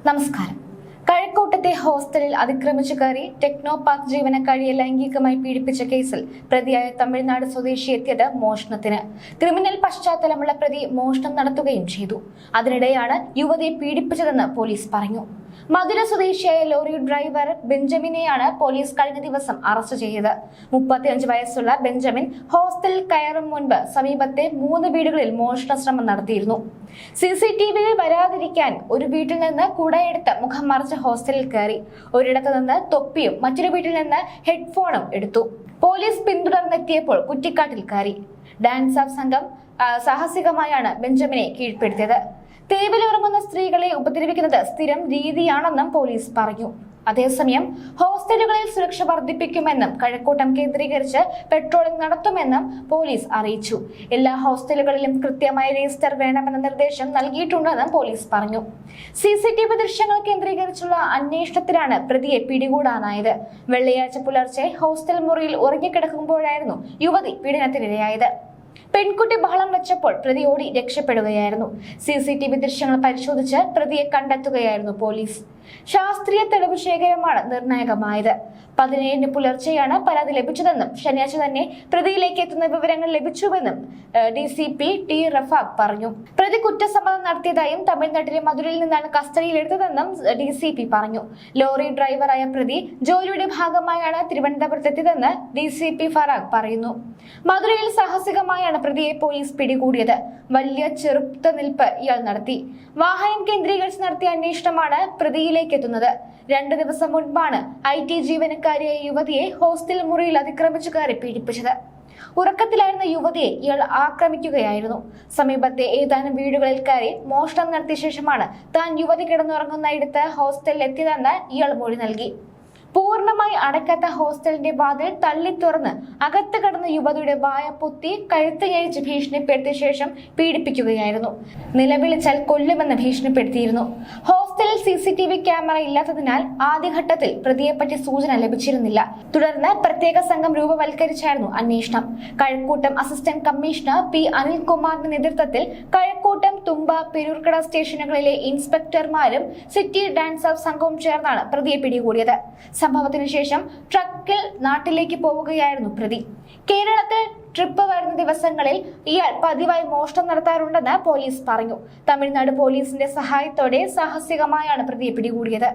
നമസ്കാരം. കഴക്കൂട്ടത്തെ ഹോസ്റ്റലിൽ അതിക്രമിച്ചു കയറി ടെക്നോ പാർക്ക് ജീവനക്കാരിയെ ലൈംഗികമായി പീഡിപ്പിച്ച കേസിൽ പ്രതിയായ തമിഴ്നാട് സ്വദേശി എത്തിയത് മോഷണത്തിന്. ക്രിമിനൽ പശ്ചാത്തലമുള്ള പ്രതി മോഷണം നടത്തുകയും ചെയ്തു. അതിനിടെയാണ് യുവതിയെ പീഡിപ്പിച്ചതെന്ന് പോലീസ് പറഞ്ഞു. മധുര സ്വദേശിയായ ലോറി ഡ്രൈവർ ബെഞ്ചമിനെയാണ് പോലീസ് കഴിഞ്ഞ ദിവസം അറസ്റ്റ് ചെയ്തത്. 35 വയസ്സുള്ള ബെഞ്ചമിൻ ഹോസ്റ്റലിൽ കയറും മുൻപ് സമീപത്തെ 3 വീടുകളിൽ മോഷണ ശ്രമം നടത്തിയിരുന്നു. CCTVയിൽ വരാതിരിക്കാൻ ഒരു വീട്ടിൽ നിന്ന് കുടയെടുത്ത് മുഖം മറച്ച് ഹോസ്റ്റലിൽ കയറി. ഒരിടത്ത് നിന്ന് തൊപ്പിയും മറ്റൊരു വീട്ടിൽ നിന്ന് ഹെഡ്ഫോണും എടുത്തു. പോലീസ് പിന്തുടർന്നെത്തിയപ്പോൾ കുറ്റിക്കാട്ടിൽ കയറി. ഡാൻസ് ഓഫ് സംഘം സാഹസികമായാണ് ബെഞ്ചമിനെ കീഴ്പ്പെടുത്തിയത്. തെരുവിലിറങ്ങുന്ന സ്ത്രീകളെ ഉപദ്രവിക്കുന്നത് സ്ഥിരം രീതിയാണെന്നും പോലീസ് പറഞ്ഞു. അതേസമയം ഹോസ്റ്റലുകളിൽ സുരക്ഷ വർദ്ധിപ്പിക്കുമെന്നും കഴക്കൂട്ടം കേന്ദ്രീകരിച്ച് പെട്രോളിംഗ് നടത്തുമെന്നും പോലീസ് അറിയിച്ചു. എല്ലാ ഹോസ്റ്റലുകളിലും കൃത്യമായ രജിസ്റ്റർ വേണമെന്ന നിർദ്ദേശം നൽകിയിട്ടുണ്ടെന്നും പോലീസ് പറഞ്ഞു. CCTV ദൃശ്യങ്ങൾ കേന്ദ്രീകരിച്ചുള്ള അന്വേഷണത്തിലാണ് പ്രതിയെ പിടികൂടാനായത്. വെള്ളിയാഴ്ച പുലർച്ചെ ഹോസ്റ്റൽ മുറിയിൽ ഉറങ്ങിക്കിടക്കുമ്പോഴായിരുന്നു യുവതി പീഡനത്തിനിരയായത്. പെൺകുട്ടി ബഹളം വെച്ചപ്പോൾ പ്രതി ഓടി രക്ഷപ്പെടുകയായിരുന്നു. CCTV ദൃശ്യങ്ങൾ പരിശോധിച്ച് പ്രതിയെ കണ്ടെത്തുകയായിരുന്നു പോലീസ്. ശാസ്ത്രീയ തെളിവ് ശേഖരമാണ് നിർണായകമായത്. 17 പുലർച്ചെയാണ് പരാതി ലഭിച്ചതെന്നും ശനിയാഴ്ച തന്നെ പ്രതിയിലേക്ക് എത്തുന്ന വിവരങ്ങൾ ലഭിച്ചുവെന്നും DCP T റഫാഖ് പറഞ്ഞു. പ്രതി കുറ്റസമ്മതം നടത്തിയതായും തമിഴ്നാട്ടിലെ മധുരയിൽ നിന്നാണ് കസ്റ്റഡിയിലെടുത്തതെന്നും DCP പറഞ്ഞു. ലോറി ഡ്രൈവറായ പ്രതി ജോലിയുടെ ഭാഗമായാണ് തിരുവനന്തപുരത്തെത്തിയതെന്ന് DCP ഫറാഖ് പറയുന്നു. മധുരയിൽ സാഹസികമായാണ് പ്രതിയെ പോലീസ് പിടികൂടിയത്. വലിയ ചെറുത്തുനിൽപ്പ് ഇയാൾ നടത്തി. വാഹനം കേന്ദ്രീകരിച്ച് നടത്തിയ അന്വേഷണമാണ് പ്രതിയിലേക്ക് എത്തുന്നത്. 2 ദിവസം മുൻപാണ് IT ജീവനക്കാരിയായ യുവതിയെ ഹോസ്റ്റൽ മുറിയിൽ അതിക്രമിച്ചു കയറി പീഡിപ്പിച്ചത്. ഉറക്കത്തിലായിരുന്ന യുവതിയെ ഇയാൾ ആക്രമിക്കുകയായിരുന്നു. സമീപത്തെ ഏതാനും വീടുകളിൽ കയറി മോഷണം നടത്തിയ ശേഷമാണ് താൻ യുവതി കിടന്നുറങ്ങുന്ന ഇടത്ത് ഹോസ്റ്റലിൽ എത്തിയതെന്ന് ഇയാൾ മൊഴി നൽകി. പൂർണ്ണമായി അടയ്ക്കാത്ത ഹോസ്റ്റലിന്റെ വാതിൽ തള്ളി തുറന്ന് അകത്ത് കടന്ന യുവതിയുടെ വായ പൊത്തി കഴുത്ത് ഞെരിച്ച് ഭീഷണിപ്പെടുത്തിയ ശേഷം പീഡിപ്പിക്കുകയായിരുന്നു. നിലവിളിച്ചാൽ കൊല്ലുമെന്ന് ഭീഷണിപ്പെടുത്തിയിരുന്നു. ഹോസ്റ്റലിൽ CCTV ക്യാമറ ഇല്ലാത്തതിനാൽ ആദ്യഘട്ടത്തിൽ പ്രതിയെപ്പറ്റി സൂചന ലഭിച്ചിരുന്നില്ല. തുടർന്ന് പ്രത്യേക സംഘം രൂപവൽക്കരിച്ചായിരുന്നു അന്വേഷണം. കഴക്കൂട്ടം അസിസ്റ്റന്റ് കമ്മീഷണർ P അനിൽകുമാറിന്റെ നേതൃത്വത്തിൽ കഴക്കൂട്ടം, തുമ്പ, പെരൂർക്കട സ്റ്റേഷനുകളിലെ ഇൻസ്പെക്ടർമാരും സിറ്റി ഡാൻസ് ഓഫ് സംഘവും ചേർന്നാണ് പ്രതിയെ പിടികൂടിയത്. സംഭവത്തിനു ശേഷം ട്രക്കിൽ നാട്ടിലേക്ക് പോവുകയായിരുന്നു പ്രതി. കേരളത്തിൽ ട്രിപ്പ് വരുന്ന ദിവസങ്ങളിൽ ഇയാൾ പതിവായി മോഷണം നടത്താറുണ്ടെന്ന് പോലീസ് പറഞ്ഞു. തമിഴ്നാട് പോലീസിന്റെ സഹായത്തോടെ സാഹസികമായാണ് പ്രതിയെ പിടികൂടിയത്.